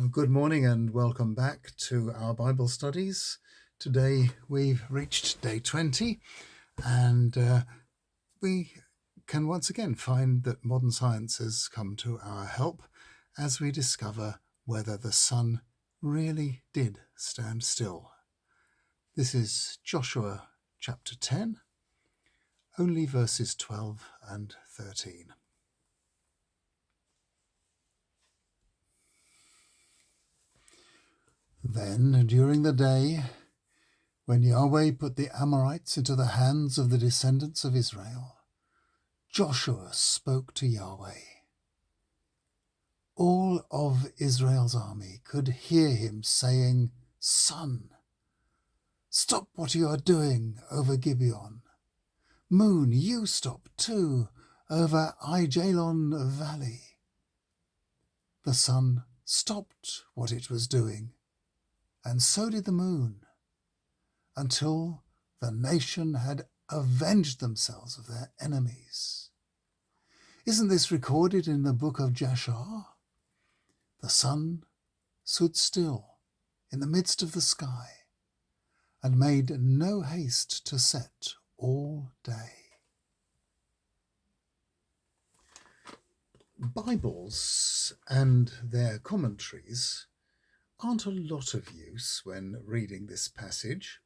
Good morning and welcome back to our Bible studies. Today we've reached day 20 and we can once again find that modern science has come to our help as we discover whether the sun really did stand still. This is Joshua chapter 10, only verses 12 and 13. Then during the day, when Yahweh put the Amorites into the hands of the descendants of Israel, Joshua spoke to Yahweh. All of Israel's army could hear him saying, "Sun, stop what you are doing over Gibeon. Moon, you stop too over Aijalon Valley." The sun stopped what it was doing, and so did the moon, until the nation had avenged themselves of their enemies. Isn't this recorded in the book of Jashar? The sun stood still in the midst of the sky and made no haste to set all day. Bibles and their commentaries aren't a lot of use when reading this passage.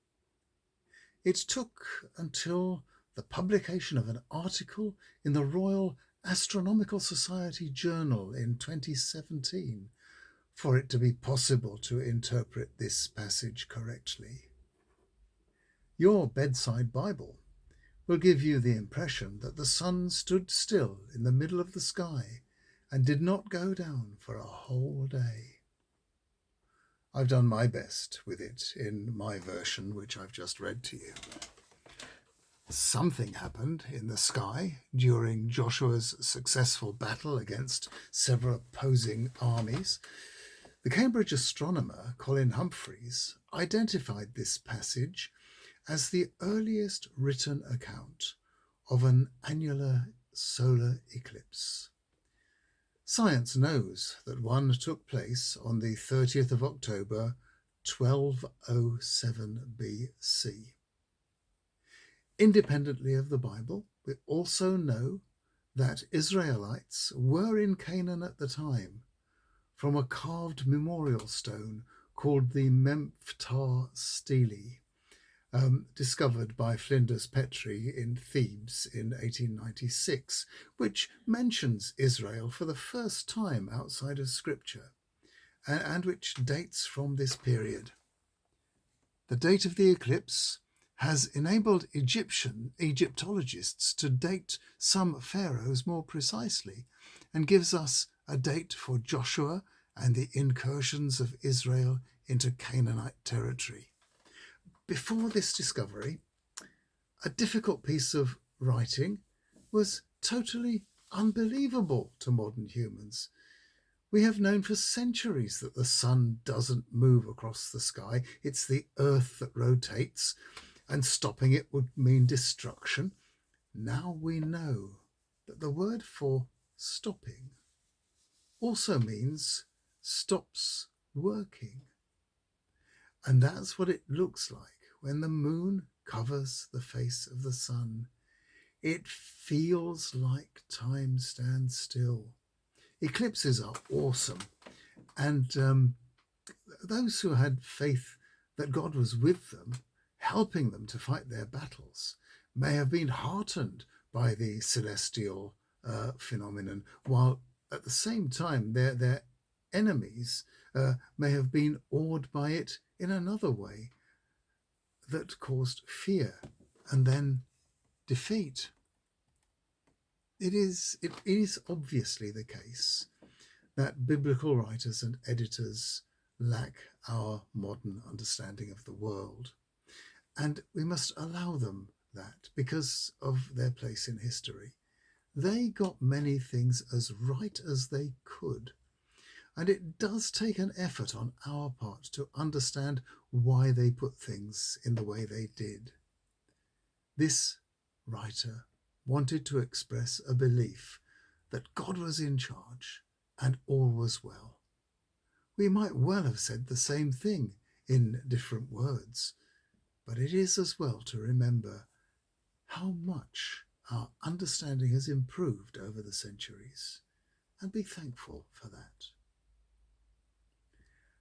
It took until the publication of an article in the Royal Astronomical Society Journal in 2017 for it to be possible to interpret this passage correctly. Your bedside Bible will give you the impression that the sun stood still in the middle of the sky and did not go down for a whole day. I've done my best with it in my version, which I've just read to you. Something happened in the sky during Joshua's successful battle against several opposing armies. The Cambridge astronomer Colin Humphreys identified this passage as the earliest written account of an annular solar eclipse. Science knows that one took place on the 30th of October, 1207 BC. Independently of the Bible, we also know that Israelites were in Canaan at the time from a carved memorial stone called the Memphtar Stele, discovered by Flinders Petrie in Thebes in 1896, which mentions Israel for the first time outside of Scripture, and which dates from this period. The date of the eclipse has enabled Egyptologists to date some pharaohs more precisely, and gives us a date for Joshua and the incursions of Israel into Canaanite territory. Before this discovery, a difficult piece of writing was totally unbelievable to modern humans. We have known for centuries that the sun doesn't move across the sky. It's the earth that rotates, and stopping it would mean destruction. Now we know that the word for stopping also means stops working. And that's what it looks like when the moon covers the face of the sun. It feels like time stands still. Eclipses are awesome. And those who had faith that God was with them, helping them to fight their battles, may have been heartened by the celestial phenomenon, while at the same time their enemies may have been awed by it in another way that caused fear and then defeat. It is obviously the case that biblical writers and editors lack our modern understanding of the world, and we must allow them that because of their place in history. They got many things as right as they could. And it does take an effort on our part to understand why they put things in the way they did. This writer wanted to express a belief that God was in charge and all was well. We might well have said the same thing in different words, but it is as well to remember how much our understanding has improved over the centuries and be thankful for that.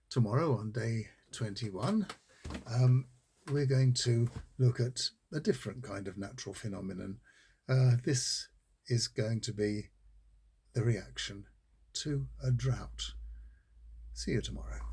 Tomorrow, on day 21, we're going to look at a different kind of natural phenomenon. This is going to be the reaction to a drought. See you tomorrow.